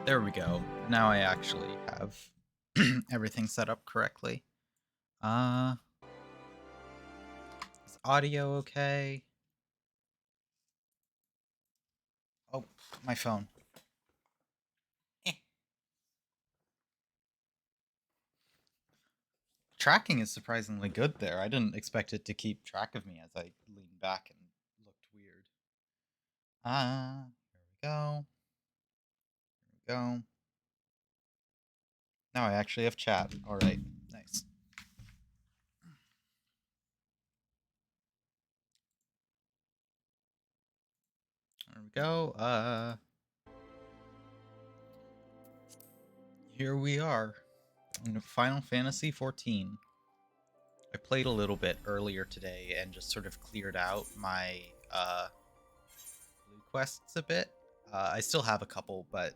There we go. Now I actually have everything set up correctly. Is audio okay? Oh, my phone. Eh. Tracking is surprisingly good there. I didn't expect it to keep track of me as I leaned back and looked weird. Here we go. Here we go. Now I actually have chat. Alright, nice. There we go. Here we are in Final Fantasy XIV. I played a little bit earlier today and just sort of cleared out my blue quests a bit. I still have a couple, but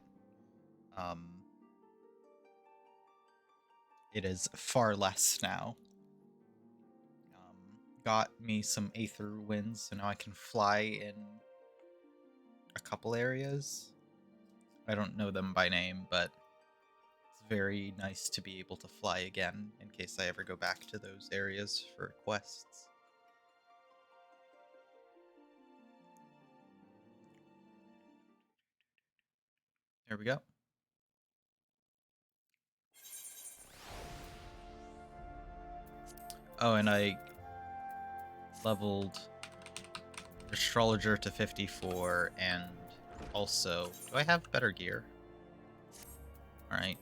it is far less now. Got me some Aether wins, so now I can fly in a couple areas. I don't know them by name, but it's very nice to be able to fly again in case I ever go back to those areas for quests. There we go. Oh, and I leveled Astrologer to 54, and also, do I have better gear? Alright.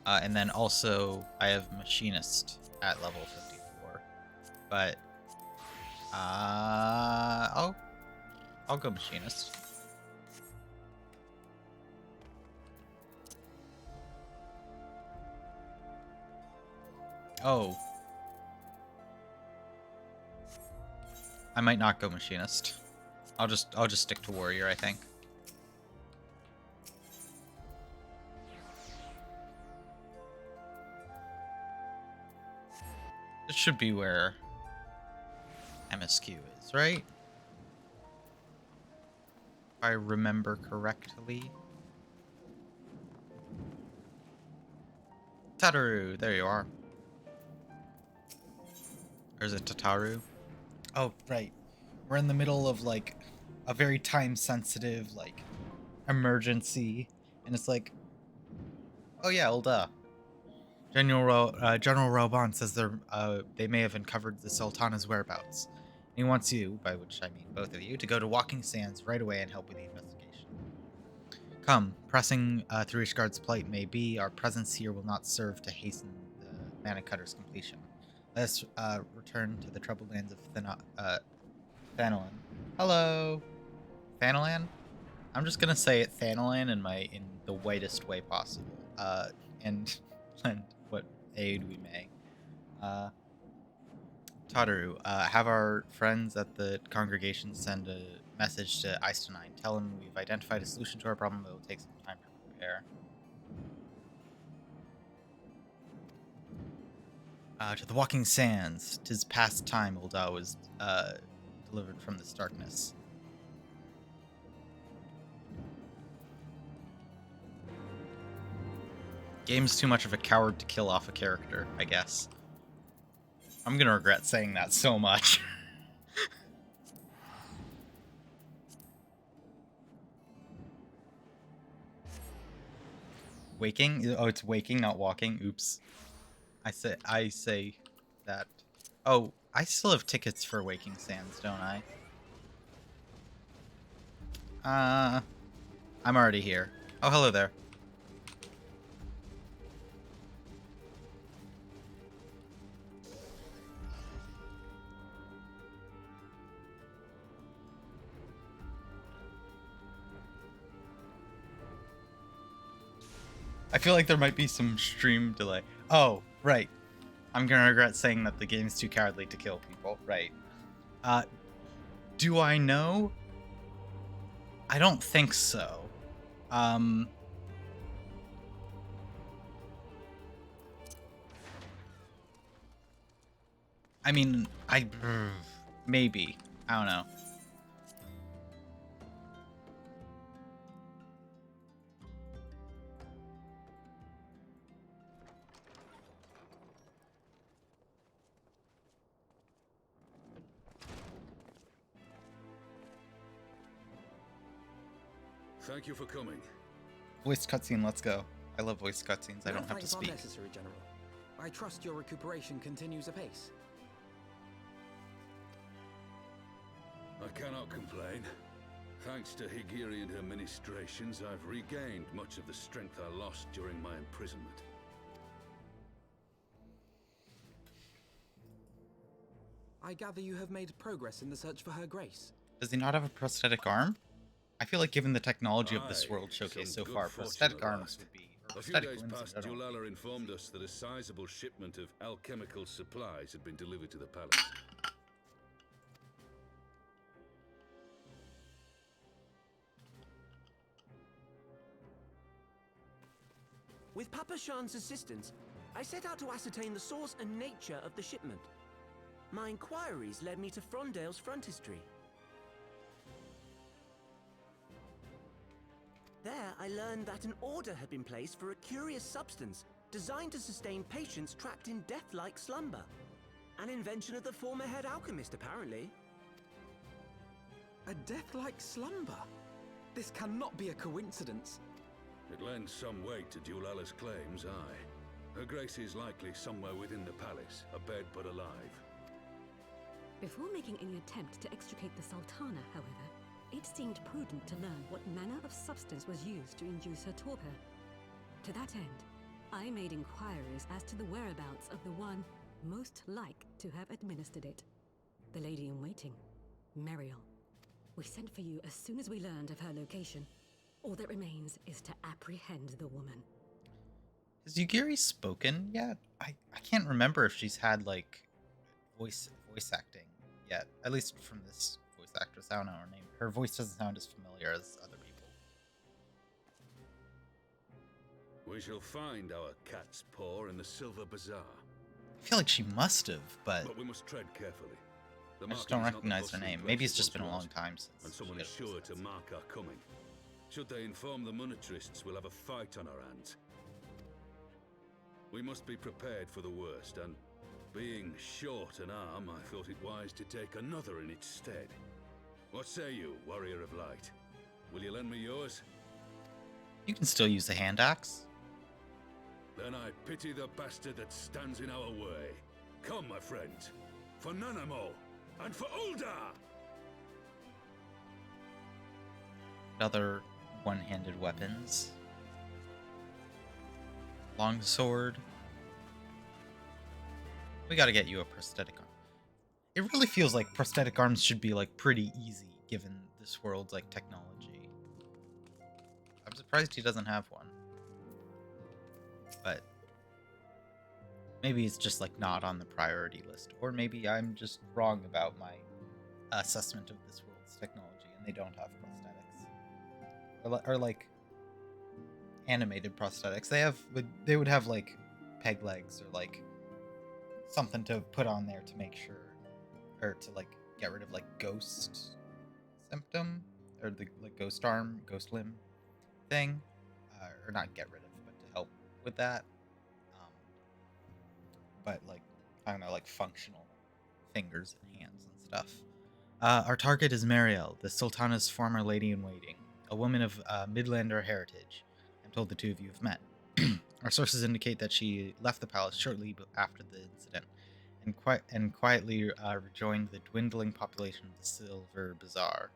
And then also, I have Machinist at level 54. But, I'll go Machinist. Oh. I might not go Machinist. I'll just stick to Warrior, I think. This should be where MSQ is, right? If I remember correctly. Tataru, there you are. Or is it Tataru? Oh, right. We're in the middle of, like, a very time-sensitive, like, emergency. And it's like, oh yeah, General Raoban says they may have uncovered the Sultana's whereabouts. He wants you, by which I mean both of you, to go to Walking Sands right away and help with the investigation. Come, pressing through Ishgard's plight may be, our presence here will not serve to hasten the Manicutter's completion. Let us return to the troubled lands of Thanalan. Hello, Thanalan. I'm just gonna say it Thanalan in the whitest way possible. And lend what aid we may. Tataru, have our friends at the congregation send a message to Eistenine. Tell him we've identified a solution to our problem. It will take some time to prepare. To the Walking Sands. 'Tis past time Ulda was delivered from this darkness. Game's too much of a coward to kill off a character, I guess. I'm gonna regret saying that so much. Waking? Oh, it's waking, not walking. Oops. I say that. Oh, I still have tickets for Waking Sands, don't I? I'm already here. Oh, hello there. I feel like there might be some stream delay. Oh, right. I'm gonna regret saying that the game's too cowardly to kill people. Right. Do I know? I don't think so. I mean, maybe. I don't know. Thank you for coming. Voice cutscene, let's go. I love voice cutscenes. I No don't have to thanks are speak. necessary, General. I trust your recuperation continues apace. I cannot complain. Thanks to Higiri and her ministrations, I've regained much of the strength I lost during my imprisonment. I gather you have made progress in the search for Her Grace. Does he not have a prosthetic arm? I feel like given the technology of this Aye, world showcase so some good far, fortune prosthetic at arms last. would be... or A few prosthetic days limbs in past, general would Dulala be informed easy. us that a sizable shipment of alchemical supplies had been delivered to the palace. With Papa Shan's assistance, I set out to ascertain the source and nature of the shipment. My inquiries led me to Frondale's frontistery. There, I learned that an order had been placed for a curious substance designed to sustain patients trapped in death-like slumber. An invention of the former head alchemist, apparently. A death-like slumber? This cannot be a coincidence. It lends some weight to Dulala's claims, aye. Her Grace is likely somewhere within the palace, abed but alive. Before making any attempt to extricate the Sultana, however, it seemed prudent to learn what manner of substance was used to induce her torpor. To that end, I made inquiries as to the whereabouts of the one most like to have administered it. The lady in waiting, Muriel. We sent for you as soon as we learned of her location. All that remains is to apprehend the woman. Has Yugiri spoken yet? I can't remember if she's had, like, voice acting yet. At least from this voice actress. I don't know her name. Her voice doesn't sound as familiar as other people. We shall find our cat's paw in the Silver Bazaar. I feel like she must have, but we must tread carefully. The I just market don't is not the recognize her bustling name. place Maybe it's it just been a once long was, time since. and someone she is got sure voice to acting. mark our coming. Should they inform the monetarists, we'll have a fight on our hands. We must be prepared for the worst, and being short an arm, I thought it wise to take another in its stead. What say you, Warrior of Light? Will you lend me yours? You can still use the hand axe. Then I pity the bastard that stands in our way. Come, my friends, for Nanamo, and for Uldar! Other one-handed weapons. Longsword. We gotta get you a prosthetic arm. It really feels like prosthetic arms should be, like, pretty easy, given this world's, like, technology. I'm surprised he doesn't have one. But maybe it's just, like, not on the priority list. Or maybe I'm just wrong about my assessment of this world's technology, and they don't have prosthetics. Or like, animated prosthetics. They would have, like, peg legs or, like, something to put on there to make sure, or to, like, get rid of, like, ghost symptom, or the, like, ghost arm, ghost limb thing, or not get rid of, but to help with that. But, like, I don't know, like, functional fingers and hands and stuff. Our target is Mariel, the Sultana's former lady-in-waiting, a woman of Midlander heritage. I'm told the two of you have met. Our sources indicate that she left the palace shortly after the incident, and quietly rejoined the dwindling population of the Silver Bazaar.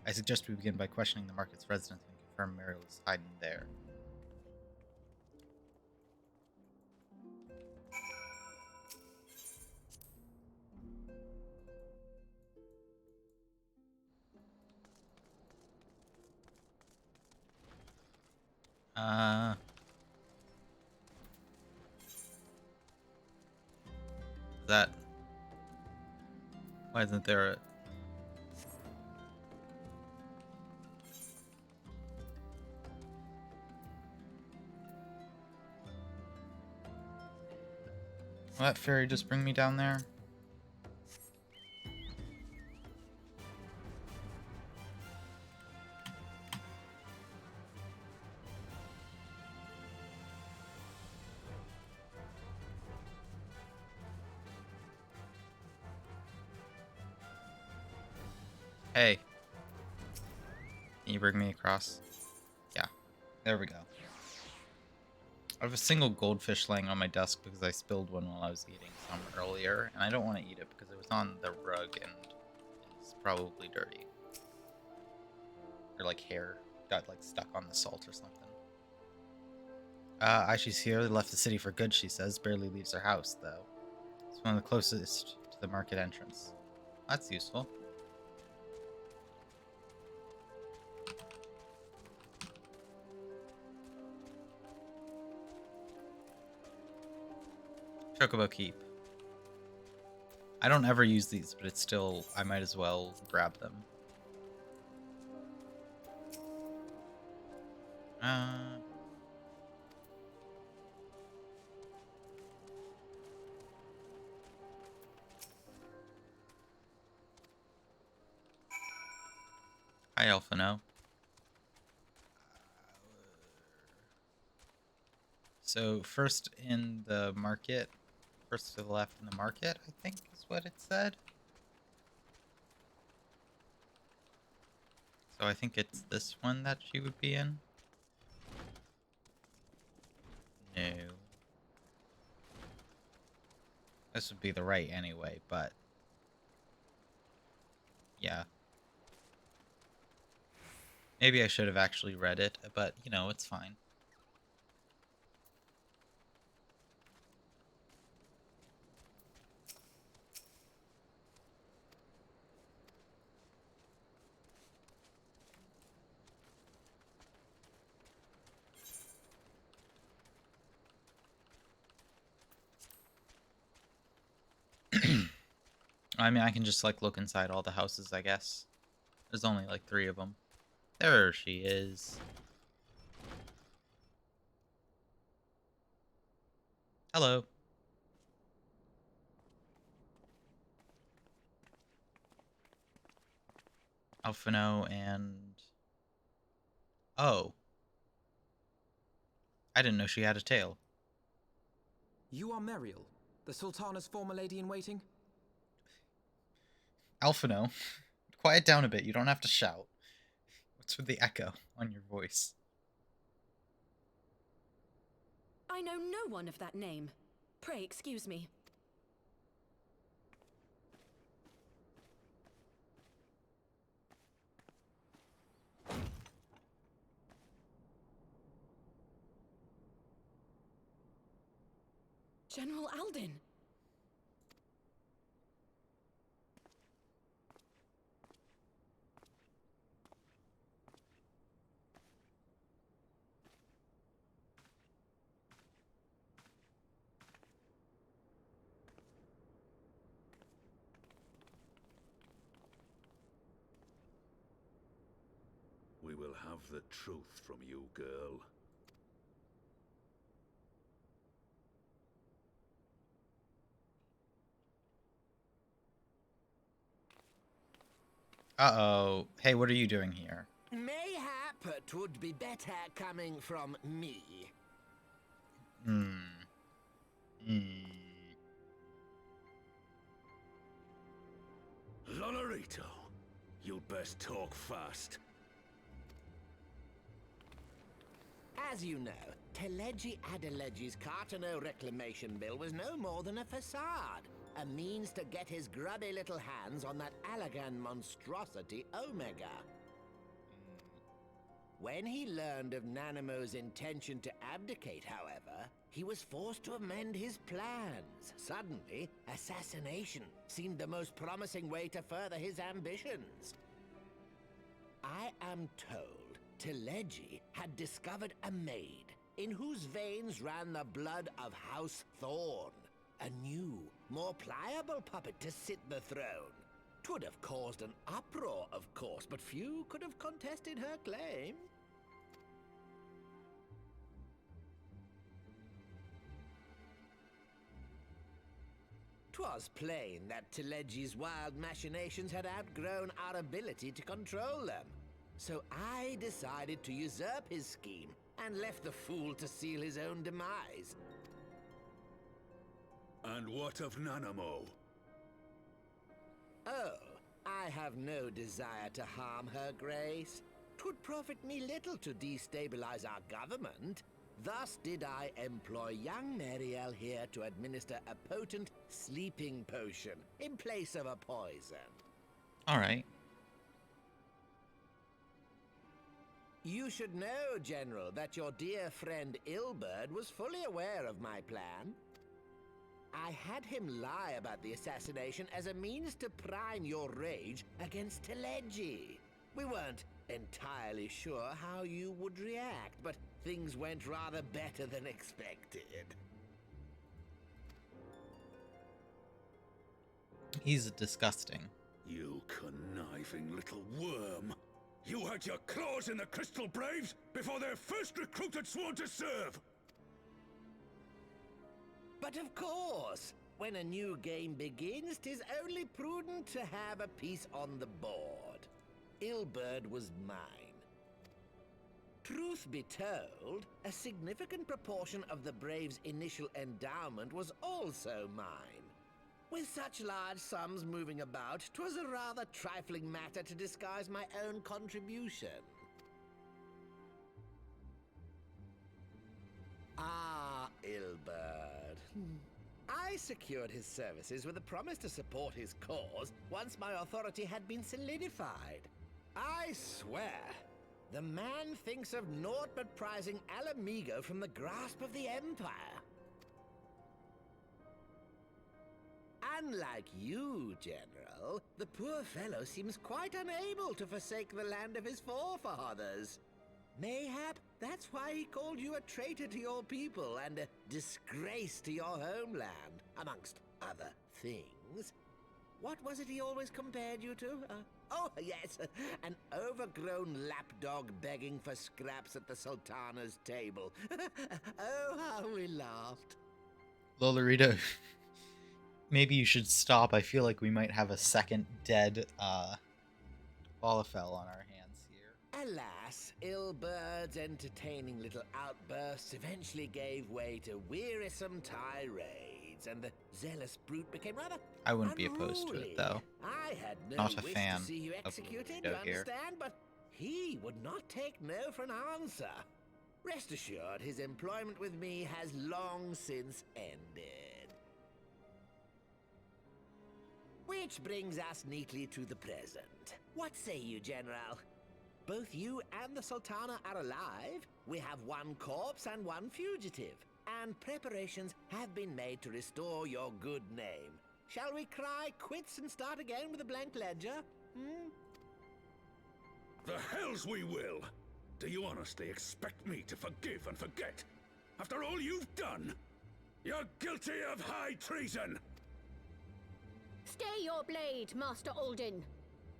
I suggest we begin by questioning the market's residents and confirm Mariel is hiding there. That... Why isn't there a... Will that fairy just bring me down there? Hey. Can you bring me across? There we go. I have a single goldfish laying on my desk because I spilled one while I was eating some earlier, and I don't want to eat it because it was on the rug and it's probably dirty. Or like hair got like stuck on the salt or something. Aishi's here. They left the city for good, she says. Barely leaves her house, though. It's one of the closest to the market entrance. That's useful. Chocobo Keep. I don't ever use these, but it's still... I might as well grab them. Hi, Alphino. So first in the market, first to the left in the market, I think is what it said. So I think it's this one that she would be in. No. This would be the right anyway, but yeah. Maybe I should have actually read it, but you know, it's fine. I mean, I can just like look inside all the houses, I guess. There's only like 3 of them. There she is. Hello. Alphino and... Oh. I didn't know she had a tail. You are Meriel, the Sultana's former lady-in-waiting? Alphino, quiet down a bit. You don't have to shout. What's with the echo on your voice? I know no one of that name. Pray excuse me. General Alden. We will have the truth from you, girl. Uh-oh. Hey, what are you doing here? Mayhap it would be better coming from me. Lonorito, you'd best talk fast. As you know, Teleji Adeleji's Cartano reclamation bill was no more than a facade. A means to get his grubby little hands on that Allagan monstrosity Omega. When he learned of Nanamo's intention to abdicate, however, he was forced to amend his plans. Suddenly, assassination seemed the most promising way to further his ambitions. I am told Teleji had discovered a maid in whose veins ran the blood of House Thorn. A new, more pliable puppet to sit the throne. 'Twould have caused an uproar, of course, but few could have contested her claim. 'Twas plain that Teleji's wild machinations had outgrown our ability to control them. So I decided to usurp his scheme and left the fool to seal his own demise. And what of Nanamo? Oh, I have no desire to harm her grace. 'Twould profit me little to destabilize our government. Thus did I employ young Mariel here to administer a potent sleeping potion in place of a poison. All right. You should know, General, that your dear friend Ilberd was fully aware of my plan. I had him lie about the assassination as a means to prime your rage against Teleji. We weren't entirely sure how you would react, but things went rather better than expected. He's disgusting. You conniving little worm. You had your claws in the Crystal Braves before their first recruited sworn to serve! But of course, when a new game begins, 'tis only prudent to have a piece on the board. Ilberd was mine. Truth be told, a significant proportion of the Braves' initial endowment was also mine. With such large sums moving about, 'twas a rather trifling matter to disguise my own contribution. Ah, Ilberd. I secured his services with a promise to support his cause once my authority had been solidified. I swear, the man thinks of naught but prizing Alamigo from the grasp of the Empire. Unlike you, General, the poor fellow seems quite unable to forsake the land of his forefathers. Mayhap that's why he called you a traitor to your people and a disgrace to your homeland, amongst other things. What was it he always compared you to? Oh, yes, an overgrown lapdog begging for scraps at the Sultana's table. Oh, how we laughed. Lolorito, maybe you should stop. I feel like we might have a second dead Falafel on our hands here. Alas, Ilberd's entertaining little outbursts eventually gave way to wearisome tirades, and the zealous brute became rather I wouldn't be opposed to it, though. I had no Not a wish fan to see you of executed, Lolorito you here. understand, but he would not take no for an answer. Rest assured, his employment with me has long since ended. Which brings us neatly to the present. What say you, General? Both you and the Sultana are alive. We have one corpse and one fugitive. And preparations have been made to restore your good name. Shall we cry quits and start again with a blank ledger? The hells we will! Do you honestly expect me to forgive and forget? After all you've done? You're guilty of high treason! Stay your blade, Master Alden.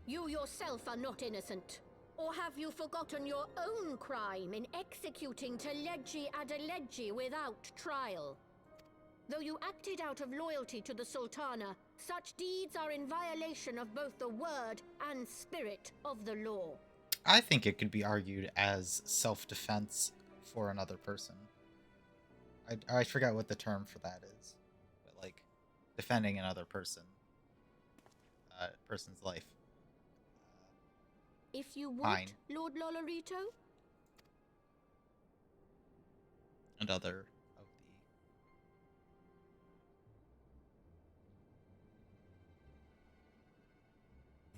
You yourself are not innocent. Or have you forgotten your own crime in executing Teleji Adeleji without trial? Though you acted out of loyalty to the Sultana, such deeds are in violation of both the word and spirit of the law. I think it could be argued as self-defense for another person. I forgot what the term for that is, but like defending another person's life. If you would, Fine. Lord Lolorito? And other of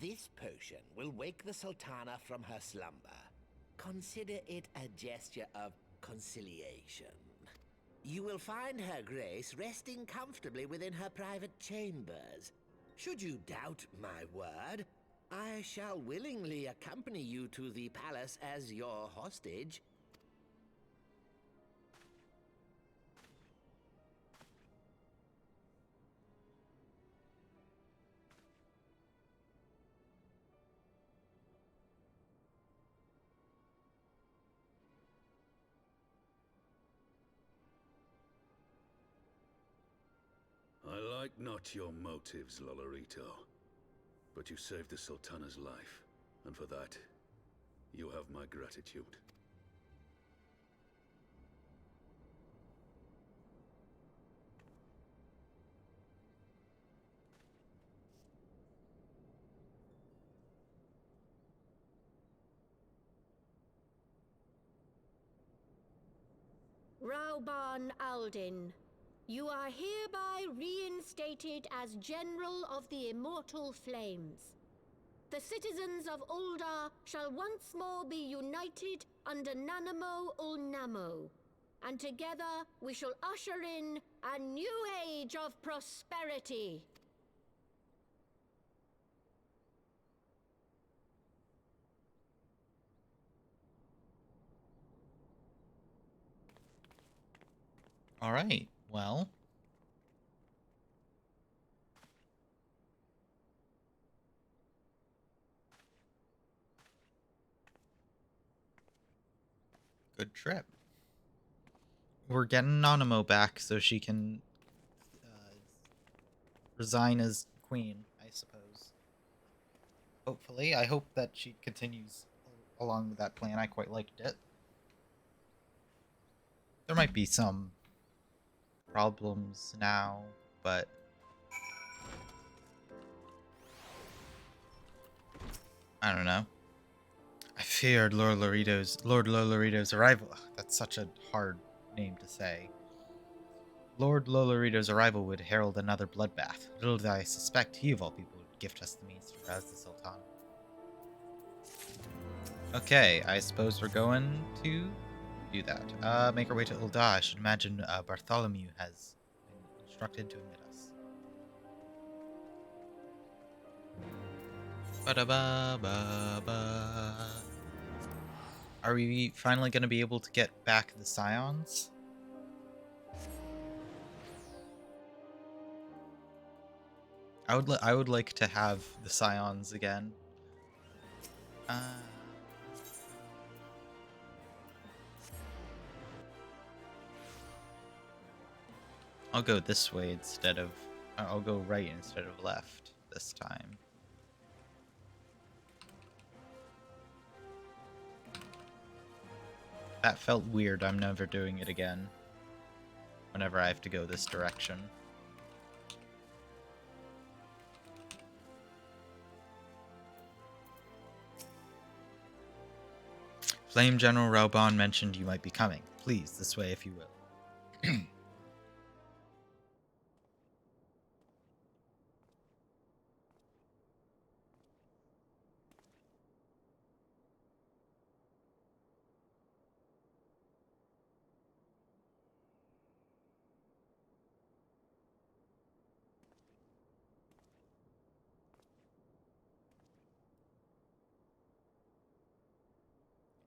the... This potion will wake the Sultana from her slumber. Consider it a gesture of conciliation. You will find her grace resting comfortably within her private chambers. Should you doubt my word, I shall willingly accompany you to the palace as your hostage. I like not your motives, Lolorito. But you saved the Sultana's life, and for that, you have my gratitude. Rauban Aldin, you are hereby reinstated as General of the Immortal Flames. The citizens of Ul'dah shall once more be united under Nanamo Ul'Namo, and together we shall usher in a new age of prosperity. All right. Well, good trip. We're getting Nanamo back so she can resign as queen, I suppose. Hopefully. I hope that she continues along with that plan. I quite liked it. There might be some problems now, but I don't know. I feared Lord Lolorito's arrival. Ugh, that's such a hard name to say. Lord Lolorito's arrival would herald another bloodbath. Little did I suspect he of all people would gift us the means to rouse the Sultan. Okay, I suppose we're going to do that. Make our way to Ul'dah. I should imagine Bartholomew has been instructed to admit us. Ba-da-ba-ba-ba. Are we finally going to be able to get back the Scions? I would like to have the Scions again. I'll go this way instead of... I'll go right instead of left this time. That felt weird. I'm never doing it again. Whenever I have to go this direction. Flame General Rauban mentioned you might be coming. Please, this way if you will.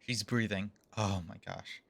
She's breathing. Oh my gosh.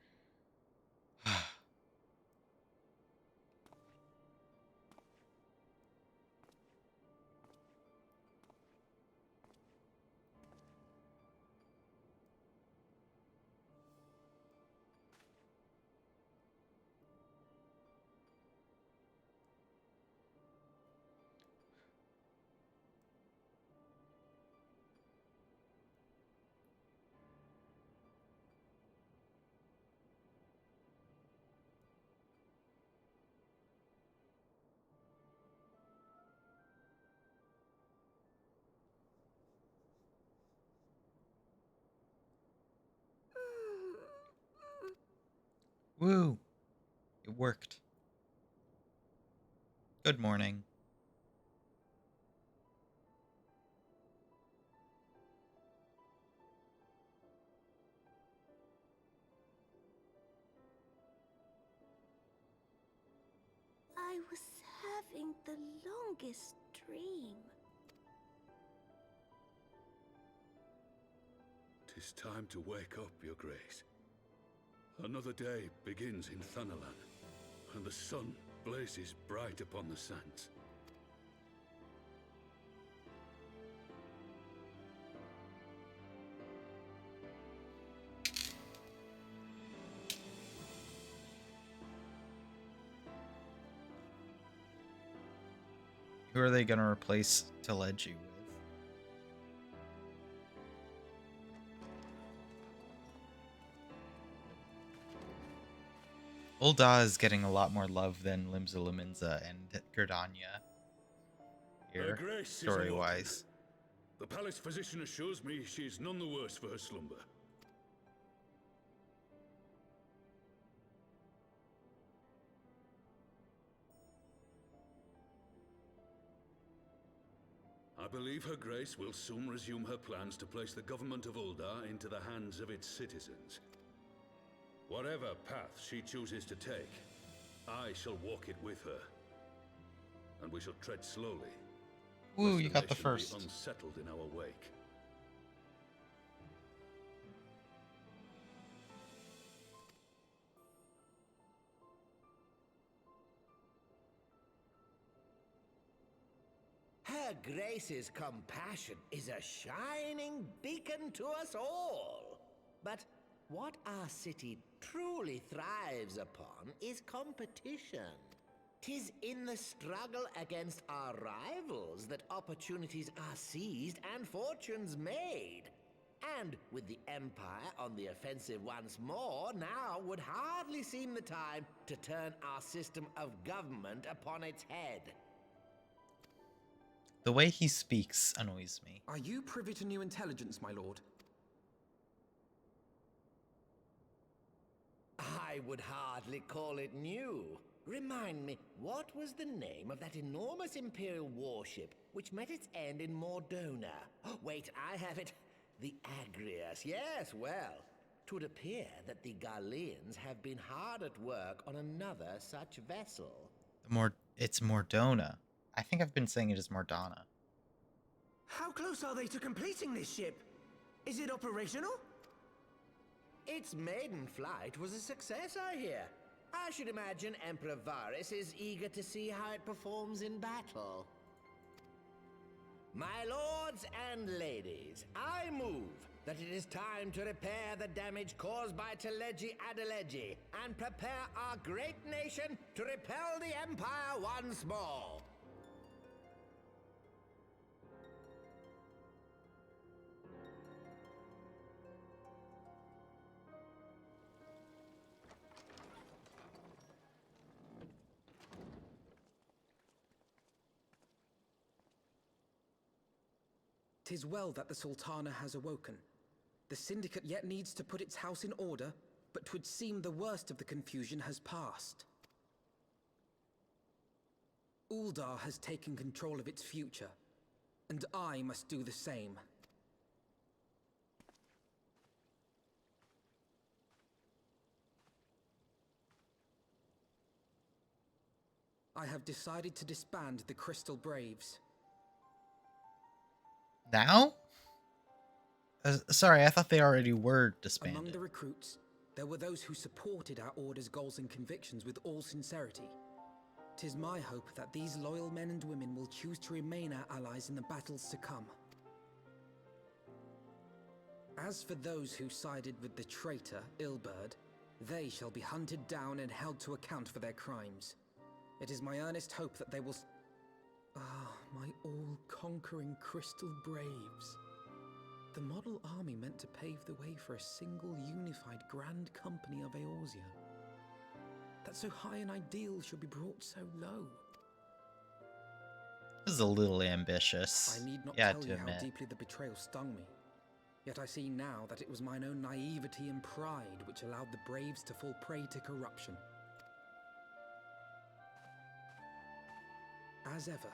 Woo! It worked. Good morning. I was having the longest dream. 'Tis time to wake up, Your Grace. Another day begins in Thanalan, and the sun blazes bright upon the sands. Who are they gonna replace Teleji with? Ul'dah is getting a lot more love than Limsa Lominsa and Gerdania. Her Here, Grace is story-wise. awoken. The palace physician assures me she is none the worse for her slumber. believe Her Grace will soon resume her plans to place the government of Uldar into the hands of its citizens. Whatever path she chooses to take, I shall walk it with her. And we shall tread slowly. Woo, lest you the got the nation be first. unsettled in our wake. Her Grace's compassion is a shining beacon to us all. But what our city truly thrives upon is competition. 'Tis in the struggle against our rivals that opportunities are seized and fortunes made. And with the Empire on the offensive once more, now would hardly seem the time to turn our system of government upon its head. The way he speaks annoys me. Are you privy to new intelligence, my lord? I would hardly call it new. Remind me, what was the name of that enormous Imperial warship which met its end in Mordona? Oh, wait, I have it. The Agrias. Yes, well, 'twould appear that the Garleans have been hard at work on another such vessel. It's Mordona. I think I've been saying it as Mordana. How close are they to completing this ship? Is it operational? Its maiden flight was a success, I hear. I should imagine Emperor Varys is eager to see how it performs in battle. My lords and ladies, I move that it is time to repair the damage caused by Teleji Adeleji and prepare our great nation to repel the Empire once more. "'Tis well that the Sultana has awoken. The Syndicate yet needs to put its house in order, but 'twould seem the worst of the confusion has passed. Uldar has taken control of its future, and I must do the same. I have decided to disband the Crystal Braves. Now? Sorry, I thought they already were disbanded. Among the recruits, there were those who supported our Order's goals and convictions with all sincerity. 'Tis my hope that these loyal men and women will choose to remain our allies in the battles to come. As for those who sided with the traitor, Ilberd, they shall be hunted down and held to account for their crimes. It is my earnest hope that they will... my all-conquering Crystal Braves. The model army meant to pave the way for a single unified Grand Company of Eorzea. That so high an ideal should be brought so low. This is a little ambitious. I need not yeah, tell to you how admit. deeply the betrayal stung me. Yet I see now that it was mine own naivety and pride which allowed the Braves to fall prey to corruption. As ever,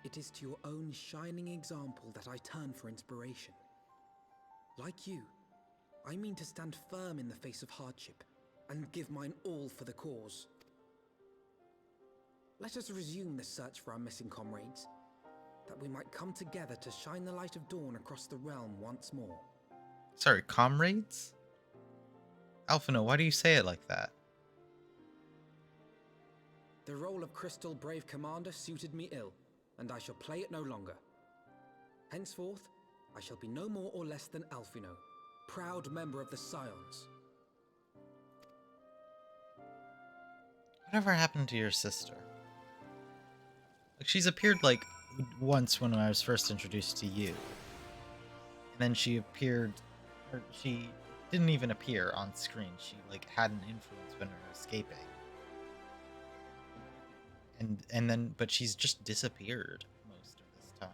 it is to your own shining example that I turn for inspiration. Like you, I mean to stand firm in the face of hardship and give mine all for the cause. Let us resume the search for our missing comrades, that we might come together to shine the light of dawn across the realm once more. Sorry, comrades? Alphino, why do you say it like that? The role of Crystal Brave Commander suited me ill, and I shall play it no longer. Henceforth, I shall be no more or less than Alphino, proud member of the Scions. Whatever happened to your sister? Like, she's appeared, like, once when I was first introduced to you. And then she appeared... Or she didn't even appear on screen. She, like, had an influence when we were escaping. And then... But she's just disappeared most of this time.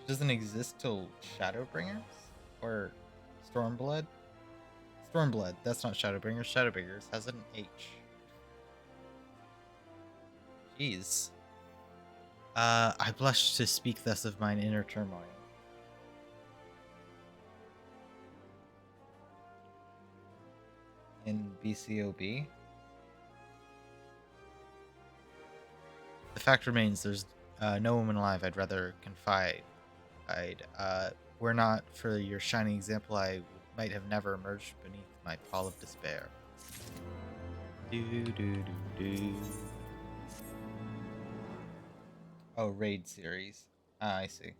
She doesn't exist till Shadowbringers? Or Stormblood? Stormblood, that's not Shadowbringers. Shadowbringers has an H. Jeez. I blush to speak thus of mine inner turmoil. In BCOB? The fact remains, there's no woman alive I'd rather confide. Were not for your shining example, I might have never emerged beneath my pall of despair. Do do do do. Oh, raid series. Ah, I see.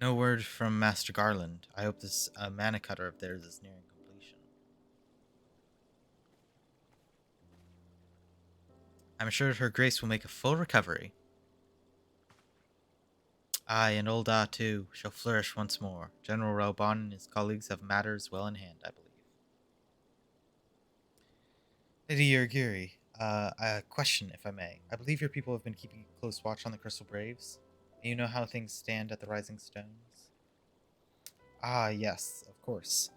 No word from Master Garland. I hope this mana cutter of theirs is nearing completion. I'm assured her grace will make a full recovery. I and old Ah too shall flourish once more. General Raubon and his colleagues have matters well in hand, I believe. Lady Yergiri, a question, if I may. I believe your people have been keeping close watch on the Crystal Braves. Do you know how things stand at the Rising Stones? Ah, yes, of course.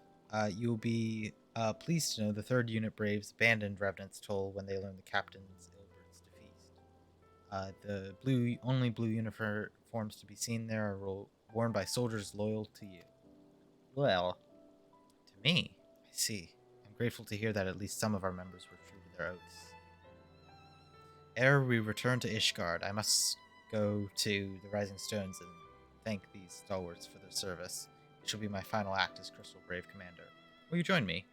You'll be pleased to know the 3rd Unit Braves abandoned Revenant's Toll when they learned the Captain's Ilbert's defeat. The only blue uniforms to be seen there are worn by soldiers loyal to you. Well, to me, I see. I'm grateful to hear that at least some of our members were true to their oaths. Ere we return to Ishgard, I must go to the Rising Stones and thank these stalwarts for their service. It shall be my final act as Crystal Brave Commander. Will you join me?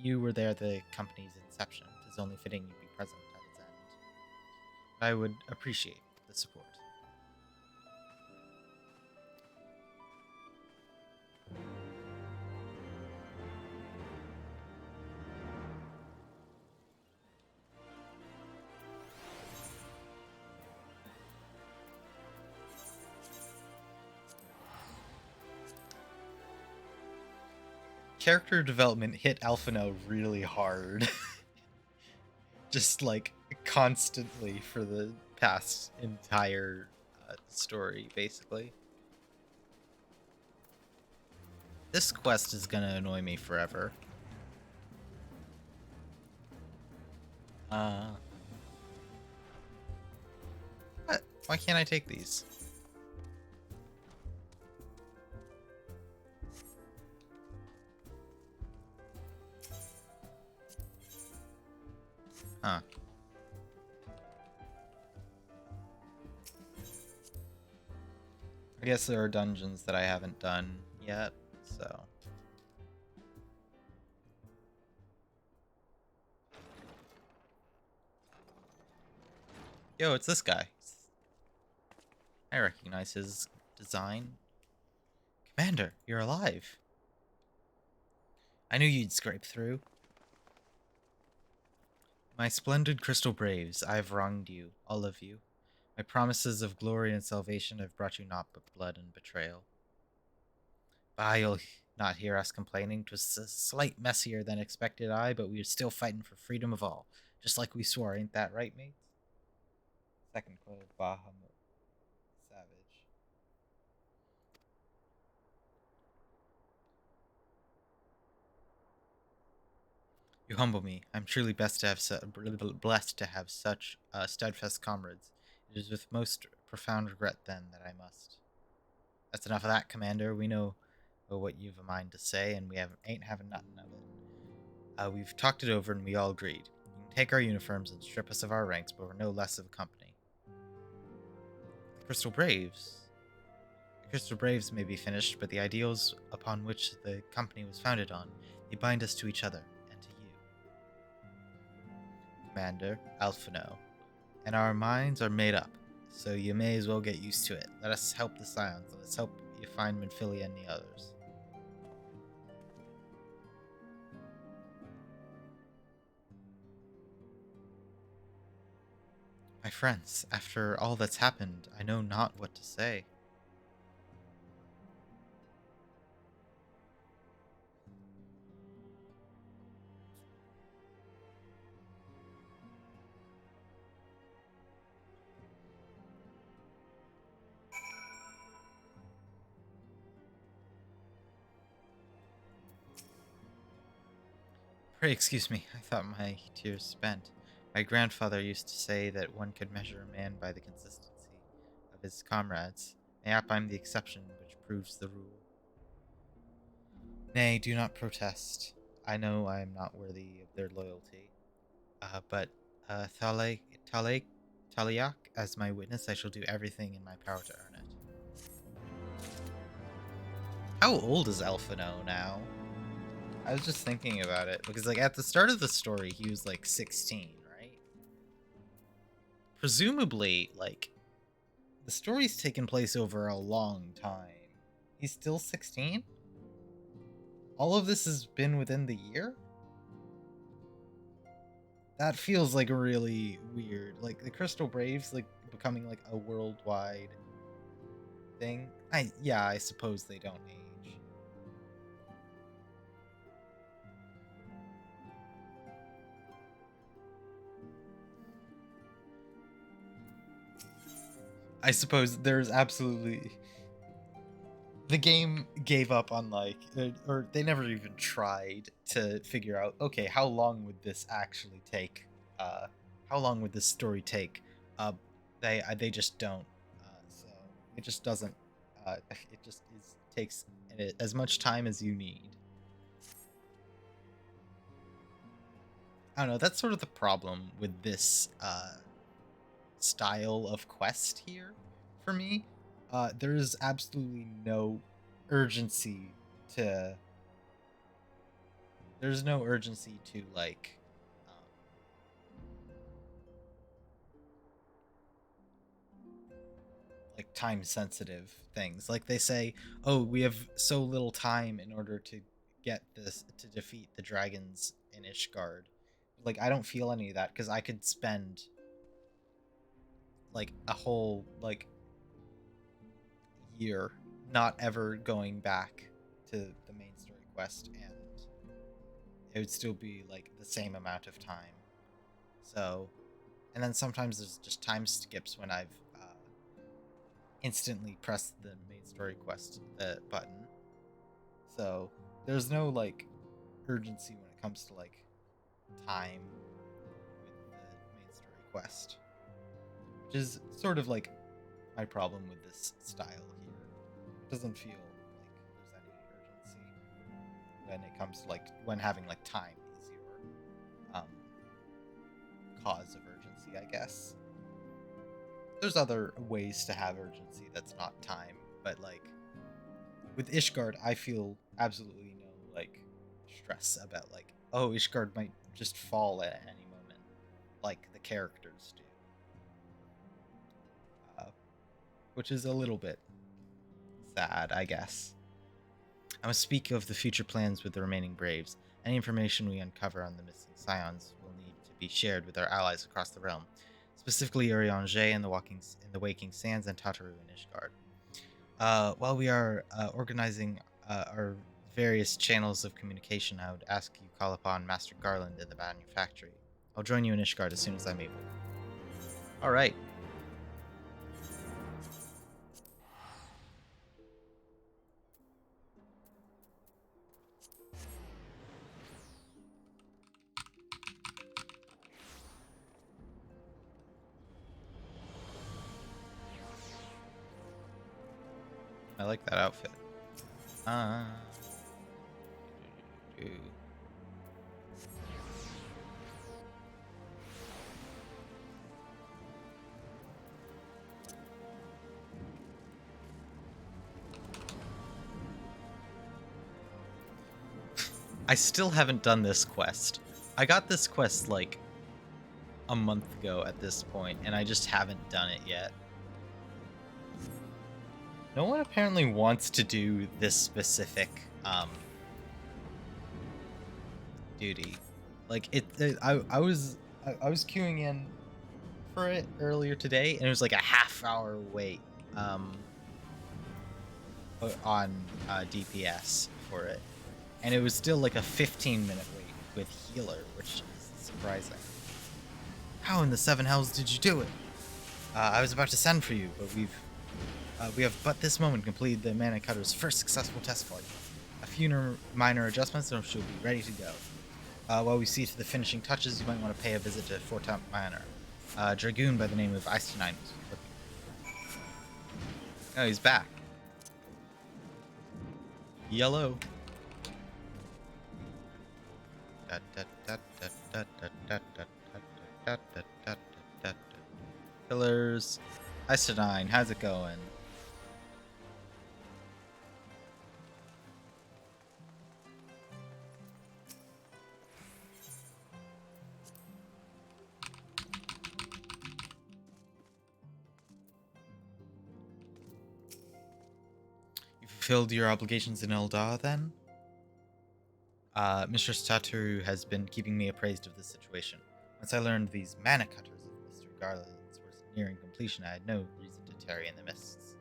You were there at the company's inception. It is only fitting you be present at its end. I would appreciate the support. Character development hit Alphino really hard. Just like constantly for the past entire story, basically. This quest is gonna annoy me forever. What? Why can't I take these? Huh. I guess there are dungeons that I haven't done yet, so. Yo, it's this guy. I recognize his design. Commander, you're alive. I knew you'd scrape through. My splendid Crystal Braves, I've wronged you, all of you. My promises of glory and salvation have brought you naught but blood and betrayal. Bah, you'll not hear us complaining. 'Twas a slight messier than expected, but we are still fighting for freedom of all. Just like we swore, ain't that right, mates? Second quote, Bahamut. Savage. You humble me. I'm truly blessed to have such steadfast comrades. It is with most profound regret, then, that I must. That's enough of that, Commander. We know what you've a mind to say, and we ain't having nothing of it. We've talked it over, and we all agreed. You can take our uniforms and strip us of our ranks, but we're no less of a company. The Crystal Braves? The Crystal Braves may be finished, but the ideals upon which the company was founded on, they bind us to each other and to you. Commander, Alphino, and our minds are made up, so you may as well get used to it. Let us help the Scions. Let's hope you find Minfilia and the others. My friends, after all that's happened, I know not what to say. Pray excuse me, I thought my tears spent. My grandfather used to say that one could measure a man by the consistency of his comrades. Mayhap I'm the exception which proves the rule. Nay, do not protest. I know I am not worthy of their loyalty. But Taliak, as my witness, I shall do everything in my power to earn it. How old is Elfino now? I was just thinking about it, because like at the start of the story, he was like 16, right? Presumably, like, the story's taken place over a long time. He's still 16? All of this has been within the year? That feels like really weird. Like the Crystal Braves like becoming like a worldwide thing. I suppose they don't age. I suppose there's absolutely the game gave up on like or they never even tried to figure out, okay, how long would this actually take, how long would this story take. They just don't, so it just doesn't, it just takes as much time as you need. I don't know, that's sort of the problem with this style of quest here for me. There is absolutely no urgency to. There's no urgency to like time sensitive things. Like they say, oh, we have so little time in order to get this to defeat the dragons in Ishgard. Like I don't feel any of that because I could spend like a whole like year not ever going back to the main story quest and it would still be like the same amount of time. So, and then sometimes there's just time skips when I've instantly pressed the main story quest button. So there's no like urgency when it comes to like time with the main story quest, which is sort of like my problem with this style here. It doesn't feel like there's any urgency when it comes to like when having like time is your cause of urgency, I guess. There's other ways to have urgency that's not time, but like with Ishgard, I feel absolutely no like stress about like, oh, Ishgard might just fall at any moment, like the characters do, which is a little bit sad, I guess. I must speak of the future plans with the remaining Braves. Any information we uncover on the missing Scions will need to be shared with our allies across the realm, specifically Urianger and the Waking Sands and Tataru and Ishgard. While we are organizing our various channels of communication, I would ask you call upon Master Garland in the manufactory. I'll join you in Ishgard as soon as I'm able. All right. I like that outfit. I still haven't done this quest. I got this quest like a month ago at this point, and I just haven't done it yet. No one apparently wants to do this specific duty. Like I was queuing in for it earlier today, and it was like a half-hour wait on DPS for it, and it was still like a 15-minute wait with healer, which is surprising. How in the seven hells did you do it? I was about to send for you, but we have but this moment completed the Mana Cutter's first successful test flight. A few minor adjustments and she'll be ready to go. While we see to the finishing touches, you might want to pay a visit to Fortemps Manor. A dragoon by the name of Eistenine was looking. Oh, he's back. Yellow. Pillars. Eistenine, how's it going? You fulfilled your obligations in Eldar, then? Mistress Tatu has been keeping me appraised of this situation. Once I learned these mana cutters of Mr. Garland's were nearing completion, I had no reason to tarry in the mists.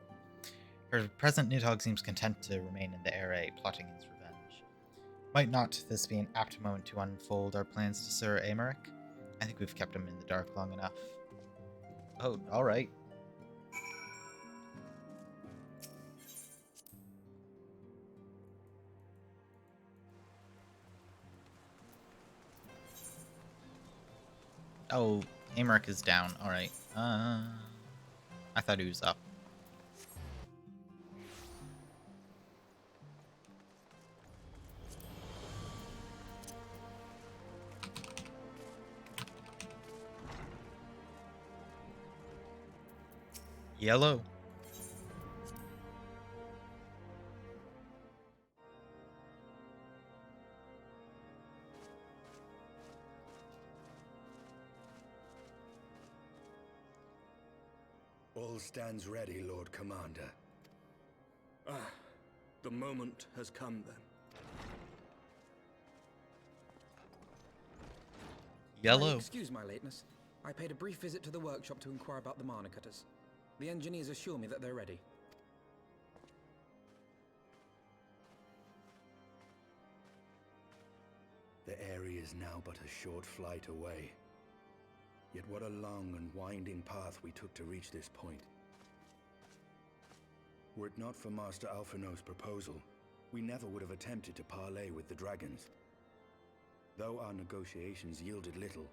For present, Nidhogg seems content to remain in the area, plotting his revenge. Might not this be an apt moment to unfold our plans to Sir Aymeric? I think we've kept him in the dark long enough. Oh, alright. Oh, Aymeric is down. Alright. I thought he was up. Yellow. All stands ready, Lord Commander. Ah, the moment has come then. Yellow. Excuse my lateness. I paid a brief visit to the workshop to inquire about the mana cutters. The engineers assure me that they're ready. The area is now but a short flight away. Yet what a long and winding path we took to reach this point. Were it not for Master Alphino's proposal, we never would have attempted to parley with the dragons. Though our negotiations yielded little,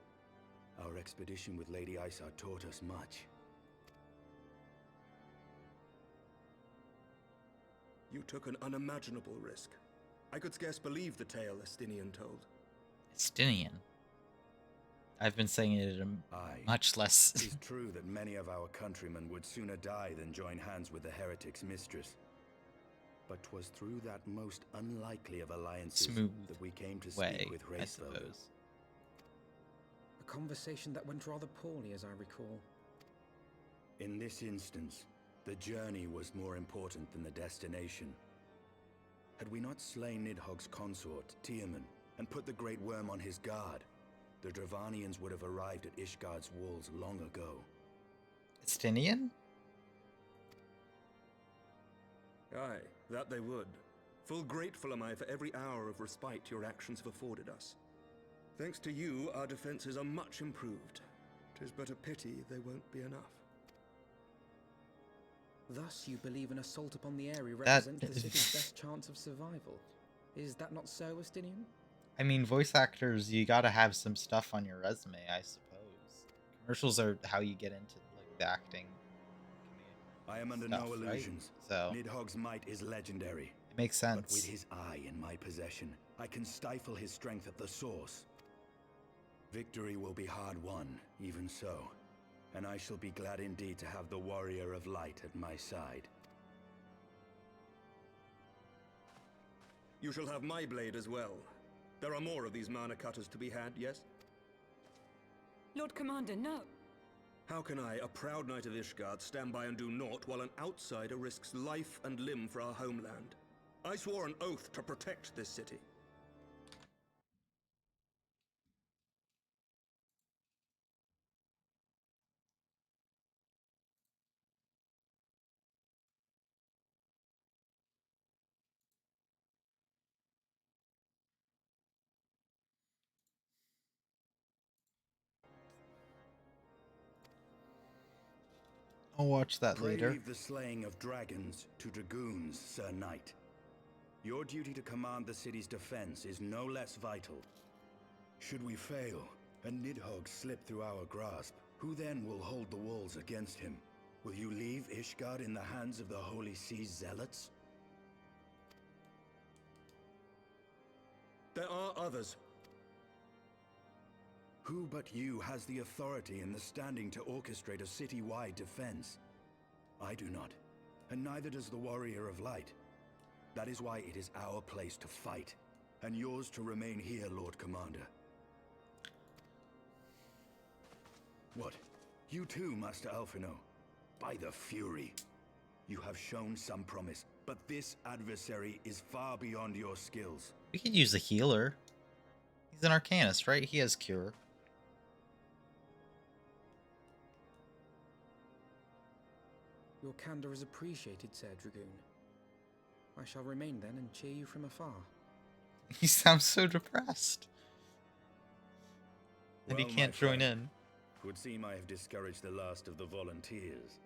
our expedition with Lady Isa taught us much. You took an unimaginable risk. I could scarce believe the tale Estinian told. Estinian. I've been saying it much less. It is true that many of our countrymen would sooner die than join hands with the heretic's mistress. But 'twas through that most unlikely of alliances that we came to speak with I Hraesvelg. suppose. A conversation that went rather poorly, as I recall. In this instance, the journey was more important than the destination. Had we not slain Nidhogg's consort, Tiaman, and put the Great Worm on his guard, the Dravanians would have arrived at Ishgard's walls long ago. Estinian? Aye, that they would. Full grateful am I for every hour of respite your actions have afforded us. Thanks to you, our defenses are much improved. 'Tis but a pity they won't be enough. Thus, you believe an assault upon the area represents the city's best chance of survival. Is that not so, Estinian? I mean, voice actors, you gotta have some stuff on your resume, I suppose. Commercials are how you get into like the acting. I am under stuff, no illusions. Right? So Nidhogg's might is legendary. it makes sense. But with his eye in my possession, I can stifle his strength at the source. Victory will be hard won, even so. And I shall be glad indeed to have the Warrior of Light at my side. You shall have my blade as well. There are more of these mana cutters to be had, yes? Lord Commander, no. How can I, a proud knight of Ishgard, stand by and do naught while an outsider risks life and limb for our homeland? I swore an oath to protect this city. I'll watch that Pray later. leave the slaying of dragons to dragoons, Sir Knight. Your duty to command the city's defense is no less vital. Should we fail, and Nidhogg slip through our grasp, who then will hold the walls against him? Will you leave Ishgard in the hands of the Holy Sea's zealots? There are others. Who but you has the authority and the standing to orchestrate a city-wide defense? I do not, and neither does the Warrior of Light. That is why it is our place to fight, and yours to remain here, Lord Commander. What? You too, Master Alphino? By the Fury. You have shown some promise, but this adversary is far beyond your skills. We could use a healer. He's an Arcanist, right? He has Cure. Your candor is appreciated, Sir Dragoon. I shall remain then and cheer you from afar. He sounds so depressed. And he Well, can't my join friend, in. Would seem I have discouraged the last of the volunteers,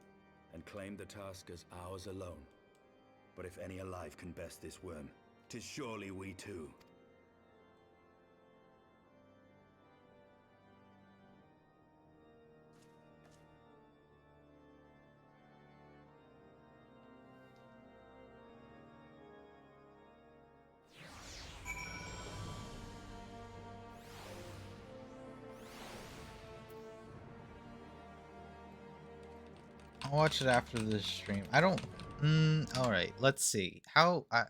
and claimed the task as ours alone. But if any alive can best this worm, 'tis surely we too. I'll watch it after the stream. I don't. All right. Let's see. How I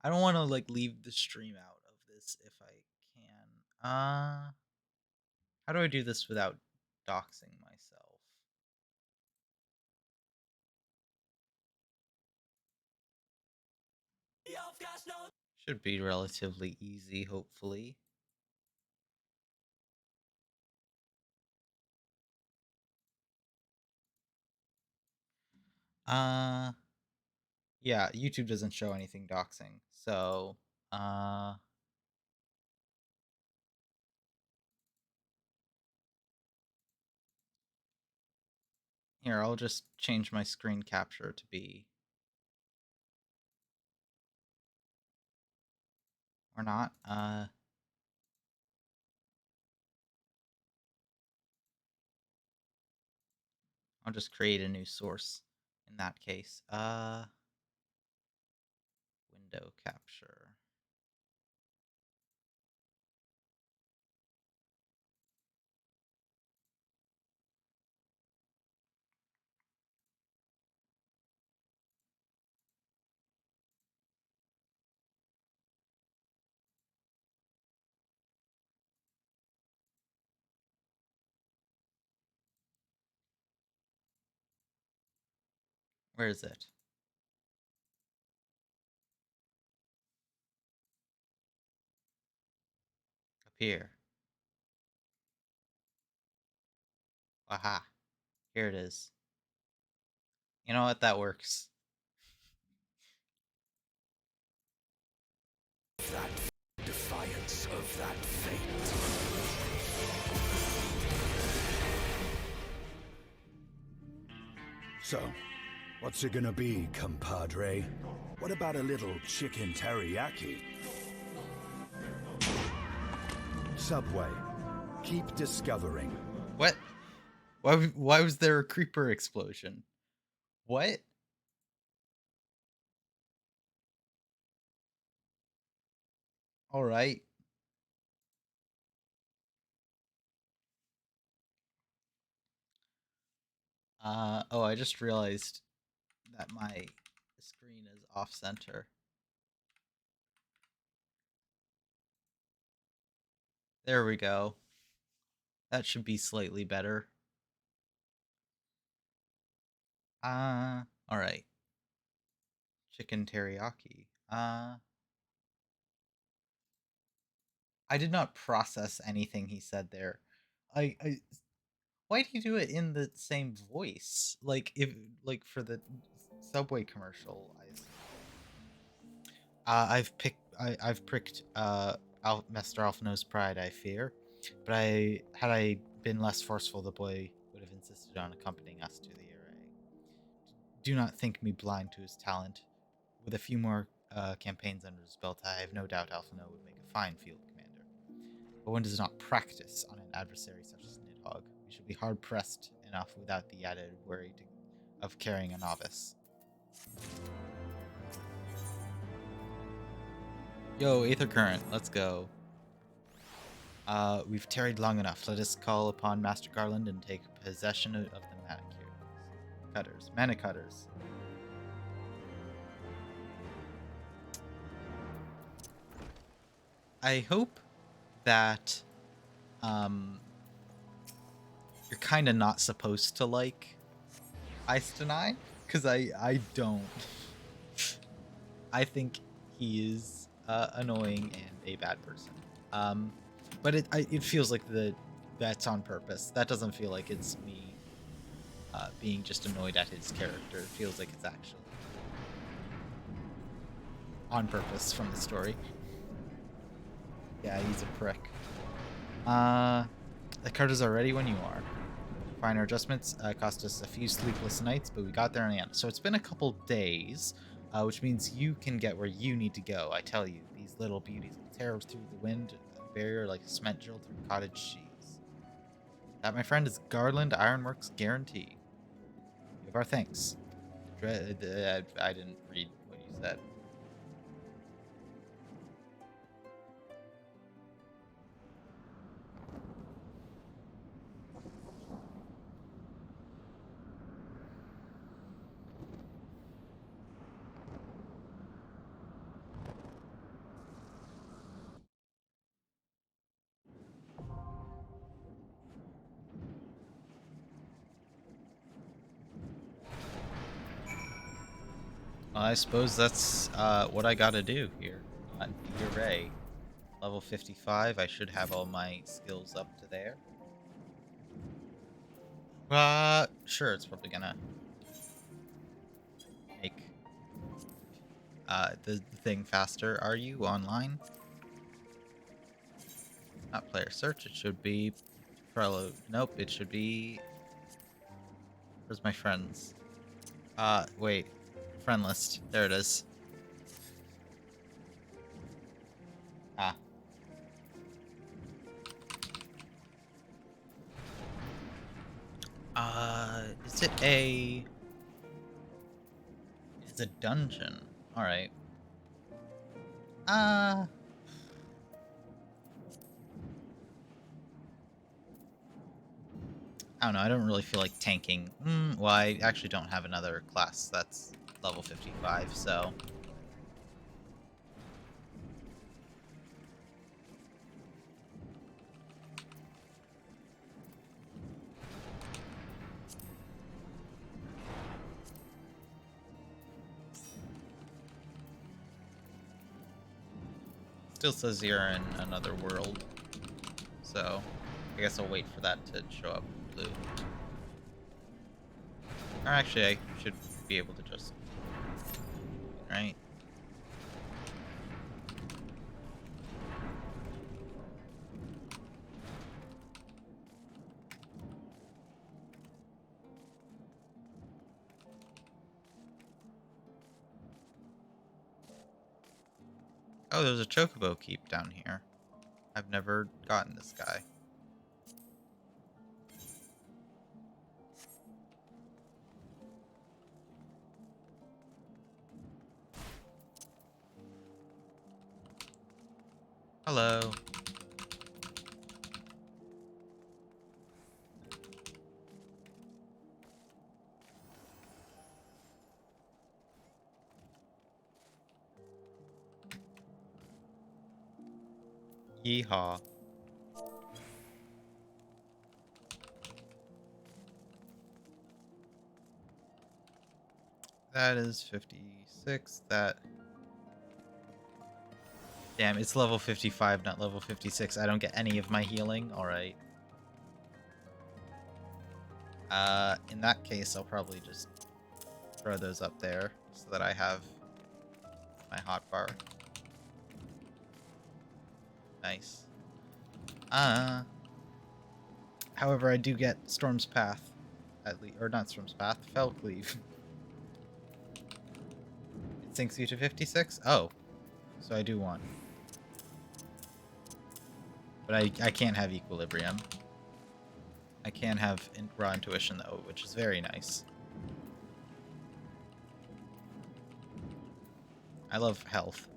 don't want to like leave the stream out of this if I can. How do I do this without doxing myself? Should be relatively easy, hopefully. Yeah, YouTube doesn't show anything doxing. So, here, I'll just change my screen capture to be, or not. I'll just create a new source in that case. Window capture. Where is it? Up here. Aha. Here it is. You know what? That works. That defiance of that fate. So, what's it gonna be, compadre? What about a little chicken teriyaki? Subway. Keep discovering. What? Why was there a creeper explosion? What? All right. Oh, I just realized that my screen is off center. There we go. That should be slightly better. All right. Chicken teriyaki. I did not process anything he said there. I why'd he do it in the same voice? Like if like for the Subway commercial, I've pricked Master Alphino's pride, I fear. But had I been less forceful, the boy would have insisted on accompanying us to the array. Do not think me blind to his talent. With a few more campaigns under his belt, I have no doubt Alphino would make a fine field commander. But one does not practice on an adversary such as Nidhogg. We should be hard-pressed enough without the added worry of carrying a novice. Yo, Aether Current, let's go. We've tarried long enough. Let us call upon Master Garland and take possession of the mana cutters. I hope that you're kind of not supposed to like Ice Deny, because I don't. I think he is annoying and a bad person. But it feels like that's on purpose. That doesn't feel like it's me being just annoyed at his character. It feels like it's actually on purpose from the story. Yeah, he's a prick. The cutters are ready when you are. Finer adjustments cost us a few sleepless nights, but we got there in the end. So it's been a couple days, which means you can get where you need to go. I tell you, these little beauties will tear through the wind barrier like a cement drill through cottage cheese. That, my friend, is Garland Ironworks guarantee. You have our thanks. I didn't read what you said. Well, I suppose that's what I gotta do here. On the array. Level 55, I should have all my skills up to there. Sure, it's probably gonna make the thing faster. Are you online? Not player search, it should be Preload. Nope, it should be... Where's my friends? Wait. Friend list. There it is. Ah. Is it a... It's a dungeon. Alright. I don't know, I don't really feel like tanking. Well, I actually don't have another class that's level 55, so... Still says you're in another world, so I guess I'll wait for that to show up blue. Or actually, I should be able to just... Right? Oh, there's a chocobo keep down here. I've never gotten this guy. Hello. Yeehaw. That is 56. That... Damn, it's level 55, not level 56. I don't get any of my healing. Alright. In that case, I'll probably just throw those up there so that I have my hotbar. Nice. However, I do get Storm's Path, at least, or not Storm's Path, Felcleave. sinks you to 56? Oh. So I do one. But I can't have equilibrium. I can have raw intuition though, which is very nice. I love health.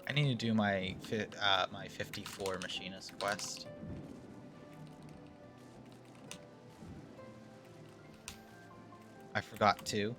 I need to do my 54 machinist quest. I forgot to.